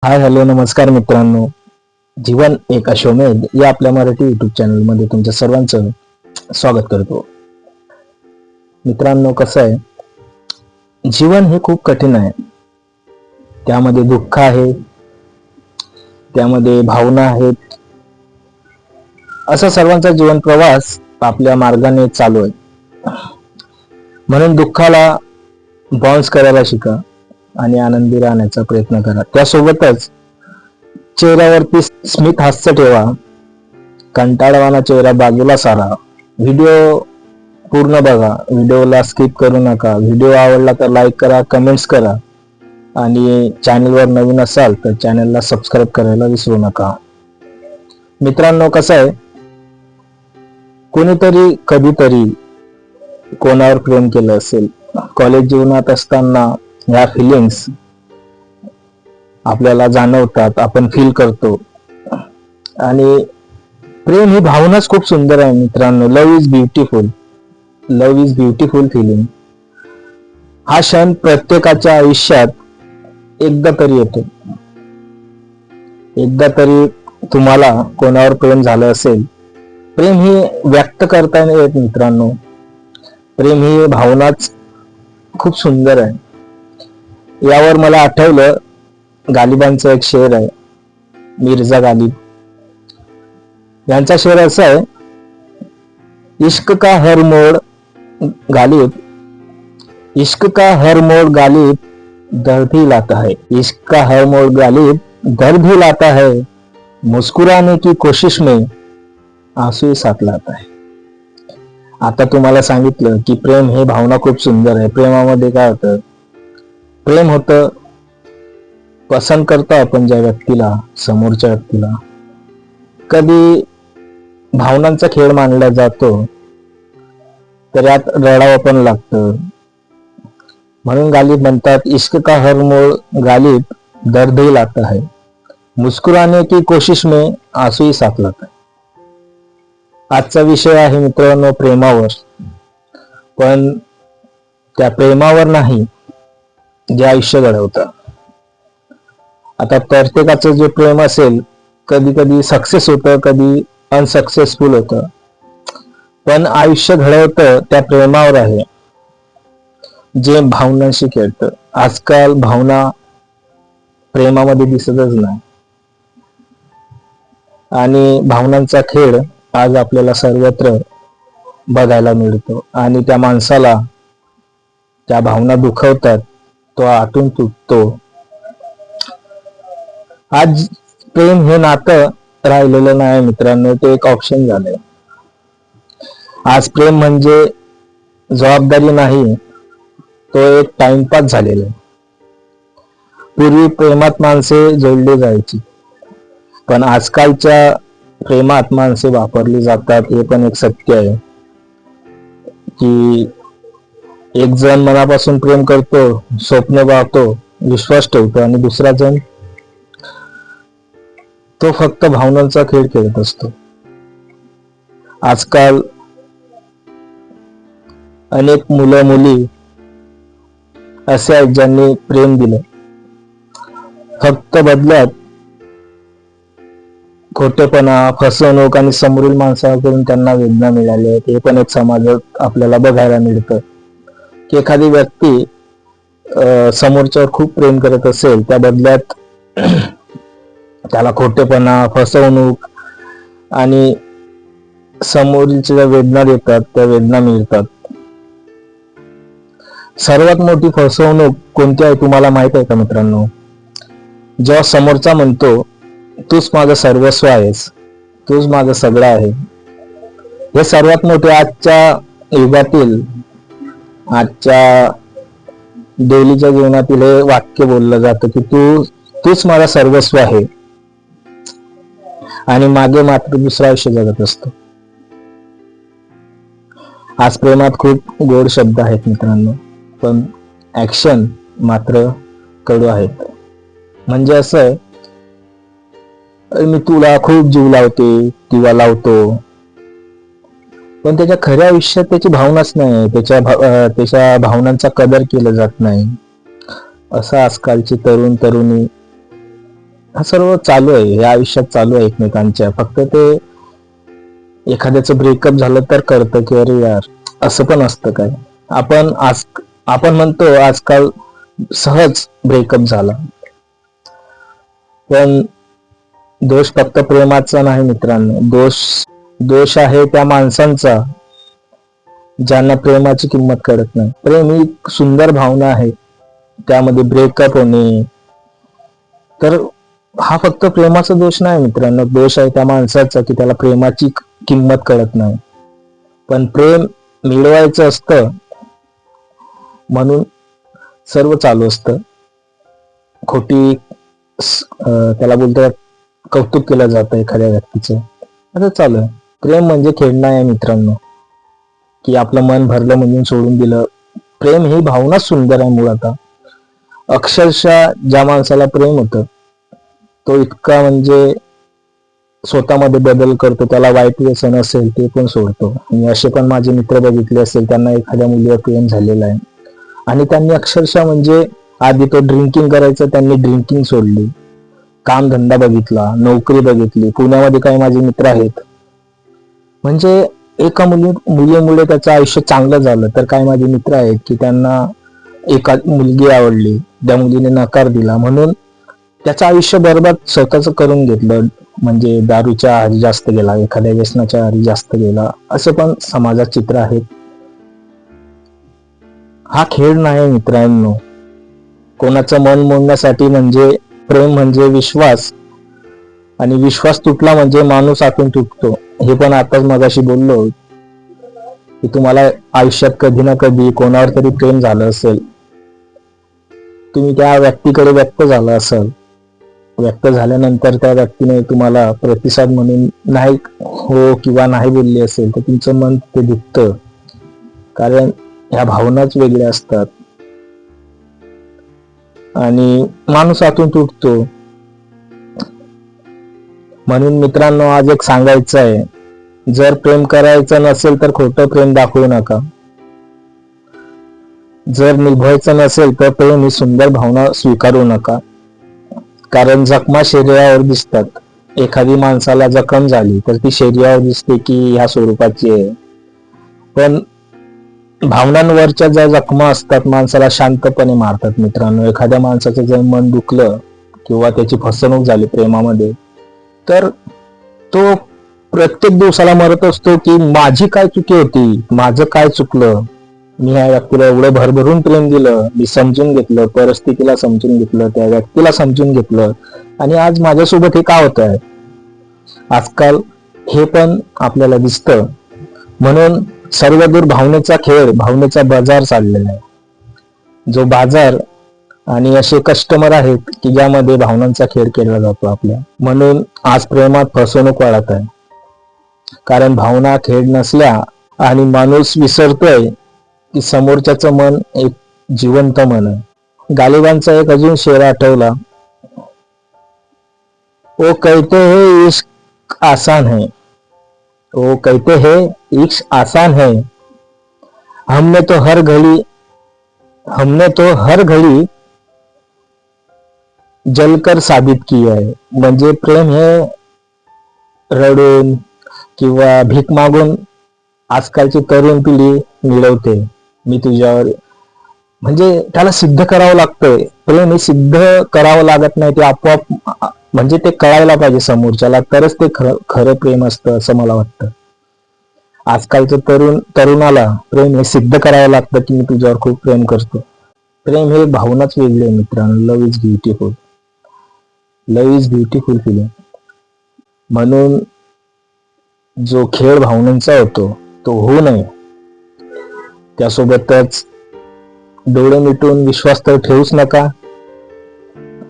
Hi hello नमस्कार मित्रांनो. जीवन एक अश्वमेध या आपल्या मराठी युट्यूब चॅनल मध्ये तुमच्या सर्वांचं स्वागत करतो. मित्रांनो, कसं आहे, जीवन हे खूप कठीण आहे. त्यामध्ये दुःख आहे, त्यामध्ये भावना आहेत. असा सर्वांचा जीवन प्रवास आपल्या मार्गाने चालू आहे. म्हणून दुःखाला बाउन्स करायला शिका आणि आनंदी राहण्याचा प्रयत्न करा. त्यासोबतच चेहऱ्यावरती स्मित हास्य ठेवा. कंटाळवाना चेहरा बाजूला सारा. व्हिडिओ पूर्ण बघा, व्हिडिओला स्किप करू नका. व्हिडिओ आवडला तर लाईक करा, कमेंट्स करा आणि चॅनलवर नवीन असाल तर चॅनलला सबस्क्राईब करायला विसरू नका. मित्रांनो, कसं आहे, कोणीतरी कधीतरी कोणावर प्रेम केलं असेल. कॉलेज जीवनात असताना ह्या फिलिंग्स आपल्याला जाणवतात, आपण फील करतो. आणि प्रेम ही भावनाच खूप सुंदर आहे मित्रांनो. Love is beautiful. Love is beautiful feeling. हा क्षण प्रत्येकाच्या आयुष्यात एकदा तरी येतो. एकदा तरी तुम्हाला कोणावर प्रेम झालं असेल. प्रेम ही व्यक्त करता नाही येत मित्रांनो. प्रेम ही भावनाच खूप सुंदर आहे. यावर मला आठवलं, गालिबांचा एक शेर आहे, मिर्झा गालिब यांचा शेर असा आहे, इश्क का हर मोड़ गालिब, इश्क का हर मोड़ गालिब दर्द भी लाता है. इश्क का हर मोड़ गालिब दर्द भी लाता है. मुस्कुराने की कोशिश में आंसू ही साथ लाता है. आता तुम्हाला सांगितलं की प्रेम हे भावना खूप सुंदर आहे. प्रेमामध्ये काय होतं, प्रेम होतं, पसंत करतो आपण ज्या व्यक्तीला, समोरच्या व्यक्तीला. कधी भावनांचा खेळ मानला जातो तर यात रडावं पण लागतं. म्हणून गालिब म्हणतात, इश्क का हर मोड़ गालिब दर्द ही लाता है. मुस्कुराने की कोशिश में आंसू ही साथ लाता है. आजचा विषय आहे मित्रांनो प्रेमावर. पण त्या प्रेमावर नाही जे आयुष्य घडवतं. आता प्रत्येकाचं जे प्रेम असेल, कधी कधी सक्सेस होतं, कधी अनसक्सेसफुल होतं. पण आयुष्य घडवतं त्या प्रेमावर आहे, जे भावनांशी खेळतं. आजकाल भावना प्रेमामध्ये दिसतच नाही. आणि भावनांचा खेळ आज आपल्याला सर्वत्र बघायला मिळतो. आणि त्या माणसाला त्या भावना दुखवतात, तो आतून तुटतो. आज प्रेम हे नातं राहिलेलं नाही मित्रांनो, ते एक ऑप्शन झालंय. आज प्रेम म्हणजे जबाबदारी नाही, तो एक टाइमपास झालेला आहे. पूर्वी प्रेमात माणसे जोडली जायची, पण आजकालच्या प्रेमात माणसे वापरली जातात. हे पण एक सत्य आहे की एक जण मनापासून प्रेम करतो, स्वप्न पाहतो, विश्वास ठेवतो, आणि दुसरा जण तो फक्त भावनांचा खेळ खेळत असतो. आजकाल अनेक मुलं मुली असे आहेत ज्यांनी प्रेम दिलं, फक्त बदल्यात खोटेपणा, फसवणूक आणि समोरील माणसाकडून त्यांना वेदना मिळाल्या आहेत. हे पण एक समाजात आपल्याला बघायला मिळतं की एखादी व्यक्ती समोरच्यावर खूप प्रेम करत असेल, त्या बदल्यात त्याला खोटेपणा, फसवणूक आणि समोरीलच्या ज्या वेदना देतात त्या वेदना मिळतात. सर्वात मोठी फसवणूक कोणती आहे तुम्हाला माहित आहे का मित्रांनो? जेव्हा समोरचा म्हणतो, तूच माझं सर्वस्व आहेस, तूच माझं सगळं आहे. हे सर्वात मोठे आजच्या युगातील, आजच्या डेलीच्या जीवनातील हे वाक्य बोललं जातं की तूच माझं सर्वस्व आहे, आणि मागे मात्र दुसरं आयुष्य जगत असतो. आज प्रेमात खूप गोड शब्द आहेत मित्रांनो, पण ऍक्शन मात्र कडू आहेत. म्हणजे असं आहे, मी तुला खूप जीव लावते किंवा लावतो, पण त्याच्या खऱ्या आयुष्यात त्याची भावनाच नाही, त्याच्या भावनांचा कदर केला जात नाही. असं आजकालची तरुण तरुणी हा सर्व चालू आहे, या आयुष्यात चालू आहे एकमेकांच्या. फक्त ते एखाद्याचं ब्रेकअप झालं तर कळतं की अरे यार, असं पण असतं काय. आपण आज आपण म्हणतो आजकाल सहज ब्रेकअप झाला, पण दोष फक्त प्रेमाचा नाही मित्रांनो. दोष आहे त्या माणसांचा ज्यांना प्रेमाची किंमत कळत नाही. प्रेम ही सुंदर भावना आहे, त्यामध्ये ब्रेकअप होणे तर हा फक्त प्रेमाचा दोष नाही मित्रांनो. दोष आहे त्या माणसाचा की त्याला प्रेमाची किंमत कळत नाही. पण प्रेम मिळवायचं असतं म्हणून सर्व चालू असतं. खोटी त्याला बोलतात कौतुक केलं जातं एखाद्या व्यक्तीचं. आता चालू आहे. प्रेम म्हणजे खेळणं आहे मित्रांनो, की आपलं मन भरलं म्हणून सोडून दिलं. प्रेम ही भावनाच सुंदर आहे मुळात. अक्षरशः ज्या माणसाला प्रेम होतं तो इतका म्हणजे स्वतःमध्ये बदल करतो, त्याला वाईट व्यसन असेल ते पण सोडतो. आणि असे पण माझे मित्र बघितले असेल, त्यांना एखाद्या मुलीवर प्रेम झालेलं आहे आणि त्यांनी अक्षरशः म्हणजे आधी तो ड्रिंकिंग करायचं, त्यांनी ड्रिंकिंग सोडली, कामधंदा बघितला, नोकरी बघितली. पुण्यामध्ये काही माझे मित्र आहेत, म्हणजे एका मुलीमुळे त्याचं आयुष्य चांगलं झालं. तर काही माझे मित्र आहेत की त्यांना एका मुलगी आवडली, त्या मुलीने नकार दिला म्हणून त्याचं आयुष्य बरबाद स्वतःच करून घेतलं. म्हणजे दारूच्या आहारी जास्त गेला, एखाद्या व्यसनाच्या आहारी जास्त गेला. असं पण समाजात चित्र आहेत. हा खेळ नाही मित्रांनो. कोणाचं मन मोडण्यासाठी म्हणजे प्रेम म्हणजे विश्वास, आणि विश्वास तुटला म्हणजे माणूस आतून तुटतो. हे पण आताच मगाशी बोललो की तुम्हाला आयुष्यात कधी ना कधी कोणावर तरी प्रेम झालं असेल, तुम्ही त्या व्यक्तीकडे व्यक्त झाला असाल, व्यक्त झाल्यानंतर त्या व्यक्तीने तुम्हाला प्रतिसाद म्हणून नाही हो किंवा नाही बोलली असेल, तर तुमचं मन ते दुखतं. कारण ह्या भावनाच वेगळ्या असतात आणि माणूस आतून तुटतो. म्हणून मित्रांनो आज एक सांगायचं आहे, जर प्रेम करायचं नसेल तर खोटं प्रेम दाखवू नका. जर निभावायचं नसेल तर प्रेम ही सुंदर भावना स्वीकारू नका. कारण जखमा शरीरावर दिसतात. एखादी माणसाला जखम झाली तर ती शरीरावर दिसते की ह्या स्वरूपाची आहे, पण भावनांवरच्या ज्या जखमा असतात माणसाला शांतपणे मारतात मित्रांनो. एखाद्या माणसाचं जर मन दुखलं किंवा त्याची फसवणूक झाली प्रेमामध्ये, तर तो प्रत्येक दिवसाला मरत असतो की माझी काय चुकी होती, माझं काय चुकलं, मी ह्या व्यक्तीला एवढं भरभरून प्रेम दिलं, मी समजून घेतलं, परिस्थितीला समजून घेतलं, त्या व्यक्तीला समजून घेतलं, आणि आज माझ्यासोबत हे का होत आहे. आजकाल हे पण आपल्याला दिसतं. म्हणून सर्वदूर भावनेचा खेळ, भावनेचा बाजार चाललेला आहे. जो बाजार आणि असे कस्टमर आहेत की ज्यामध्ये भावनांचा खेळ केला जातो आपल्या. म्हणून आज प्रेमात फसवणूक वाढत आहे. कारण भावना खेळ नसल्या आणि माणूस विसरतोय की समोरच्याचं मन एक जिवंत मन आहे. गालिबांचा एक अजून शेर आठवला, ओ कहते हैं इश्क आसान है, ओ कहते हैं इश्क आसान है, हमने तो हर घड़ी जलकर साबित किया है. म्हणजे प्रेम हे रडून किंवा भीक मागून आजकालची तरुण पिढी मिळवते. मी तुझ्यावर, म्हणजे त्याला सिद्ध करावं लागतंय. प्रेम हे सिद्ध करावं लागत नाही, ते आपोआप म्हणजे ते कळायला पाहिजे समोरच्याला, तरच ते खरं प्रेम असतं असं मला वाटतं. आजकालचं तरुणाला प्रेम हे सिद्ध करावं लागतं की मी तुझ्यावर खूप प्रेम करतो. प्रेम हे भावनाच वेगळी आहे मित्रांनो. Love is beautiful, love is beautiful feeling. म्हणून जो खेळ भावनांचा होतो तो होऊ नये. त्यासोबतच डोळे मिटून विश्वास तर ठेवूच नका.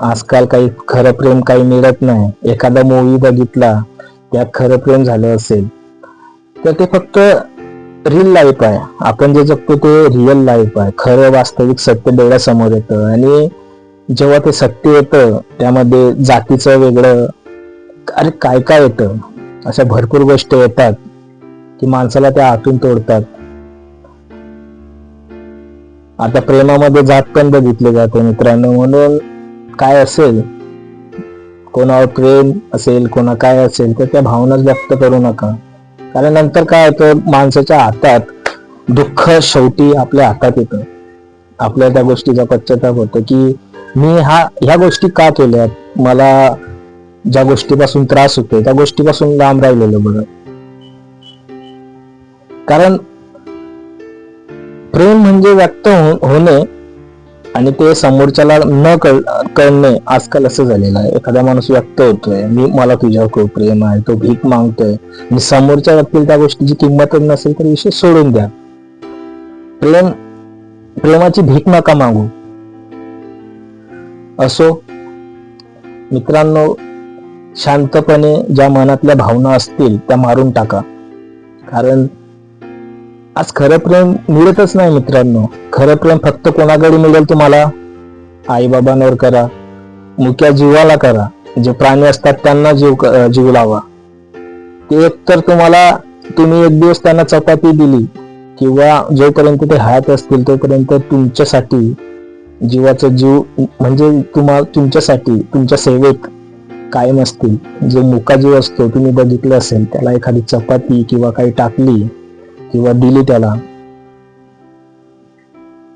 आजकाल काही खरं प्रेम काही मिळत नाही. एखादा मूवी बघितला, त्यात खरं प्रेम झालं असेल तर ते फक्त रिअल लाईफ आहे. आपण जे जगतो ते रिअल लाईफ आहे. खरं वास्तविक सत्य डोळ्यासमोर येतं, आणि जेव्हा ते सत्य येतं त्यामध्ये जातीचं वेगळं, अरे काय काय येतं, अशा भरपूर गोष्टी येतात की माणसाला त्या आतून तोडतात. आता प्रेमामध्ये जात पण बघितले जाते मित्रांनो. म्हणून काय असेल, कोणावर प्रेम असेल, कोणा काय असेल, तर त्या भावनाच व्यक्त करू नका. कारण नंतर काय होतं, माणसाच्या हातात दुःख शेवटी आपल्या हातात येतं. आपल्या त्या गोष्टीचा पश्चाताप होतो की मी ह्या गोष्टी का केल्यात, मला ज्या गोष्टीपासून त्रास होतो त्या गोष्टीपासून लांब राहिलेलं बरं. कारण प्रेम म्हणजे व्यक्त होणे आणि ते समोरच्याला न कळणे आजकाल असं झालेलं आहे. एखादा माणूस व्यक्त होतोय, मला तुझ्यावर खूप प्रेम आहे, तो भीक मागतोय आणि समोरच्या व्यक्तीला त्या गोष्टीची किंमतच नसेल तर विषय सोडून द्या. प्रेमाची भीक नका मागू. असो मित्रांनो, शांतपणे ज्या मनातल्या भावना असतील त्या मारून टाका. कारण आज खरं प्रेम मिळतच नाही मित्रांनो. खरं प्रेम फक्त कोणाकडे मिळेल तुम्हाला? आई बाबांवर करा, मुक्या जीवाला करा. जे प्राणी असतात त्यांना जीव लावा. ते एकतर तुम्ही एक दिवस त्यांना चपाती दिली किंवा जोपर्यंत ते हयात असतील तोपर्यंत तुमच्यासाठी जीवाचा जीव म्हणजे तुमच्यासाठी तुमच्या सेवेत कायम असतील. जो मुका जीव असतो तुम्ही बघितलं असेल, त्याला एखादी चपाती किंवा काही टाकली किंवा दिली त्याला,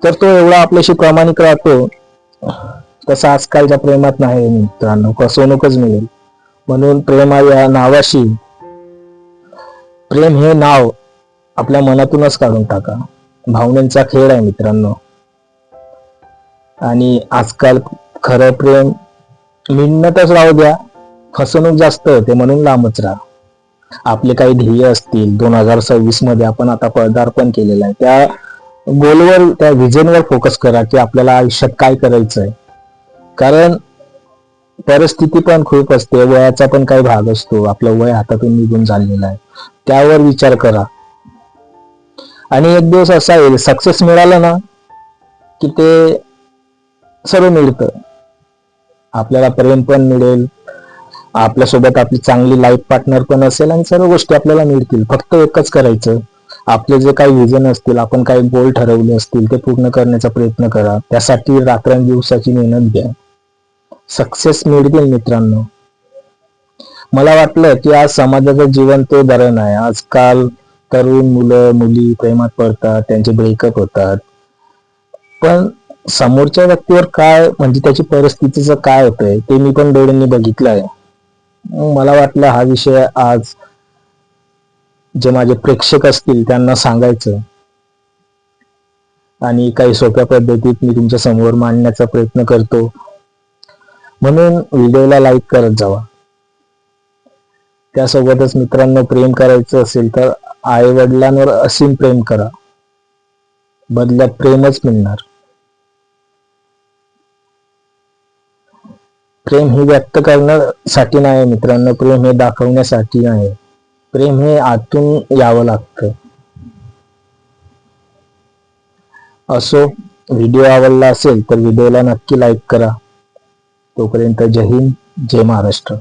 तर तो एवढा आपल्याशी प्रामाणिक राहतो. तसं आजकालच्या प्रेमात नाही मित्रांनो, फसवणूकच मिळेल. म्हणून प्रेम या नावाशी, प्रेम हे नाव आपल्या मनातूनच काढून टाका. भावनांचा खेळ आहे मित्रांनो. आणि आजकाल खरं प्रेम मिळतच राहू द्या, फसवणूक जास्त होते म्हणून लांबच राहा. आपले काही ध्येय असतील, 2026 मध्ये आपण आता पदार्पण केलेलं आहे, त्या गोलवर, त्या व्हिजनवर फोकस करा की आपल्याला आयुष्यात काय करायचंय. कारण परिस्थिती पण खूप असते, वयाचा पण काही भाग असतो, आपलं वय हातातून निघून झालेलं आहे, त्यावर विचार करा. आणि एक दिवस असा येईल, सक्सेस मिळालं ना की ते सर्व मिळतं. आपल्याला प्रेम पण मिळेल, आपल्यासोबत आपली चांगली लाईफ पार्टनर पण असेल आणि सर्व गोष्टी आपल्याला मिळतील. फक्त एकच करायचं, आपले जे काही विजन असतील, आपण काही गोल ठरवले असतील, ते पूर्ण करण्याचा प्रयत्न करा. त्यासाठी रात्रंदिवसाची मेहनत घ्या. सक्सेस मिळतील मित्रांनो. मला वाटलं की आज समाजाचं जीवन ते बरं नाही. आजकाल तरुण मुलं मुली प्रेमात पडतात, त्यांचे ब्रेकअप होतात. पण समोरच्या व्यक्तीवर काय म्हणजे त्याची परिस्थितीचं काय होतंय ते मी पण डोळ्यांनी बघितलं आहे. मला वाटलं हा विषय आज जे माझे प्रेक्षक असतील त्यांना सांगायचं आणि काही सोप्या पद्धतीत मी तुमच्या समोर मांडण्याचा प्रयत्न करतो. म्हणून व्हिडिओला लाईक करत जावा. त्यासोबतच मित्रांनो, प्रेम करायचं असेल तर आई वडिलांवर असीम प्रेम करा, बदल्यात प्रेमच मिळणार. प्रेम हे व्यक्त करण्यासाठी नाही मित्रांनो, प्रेम हे दाखवण्यासाठी नाही. प्रेम हे आतून यावं लागतं. असो, व्हिडिओ आवडला असेल तर व्हिडिओला नक्की लाईक करा. तोपर्यंत जय हिंद, जय महाराष्ट्र.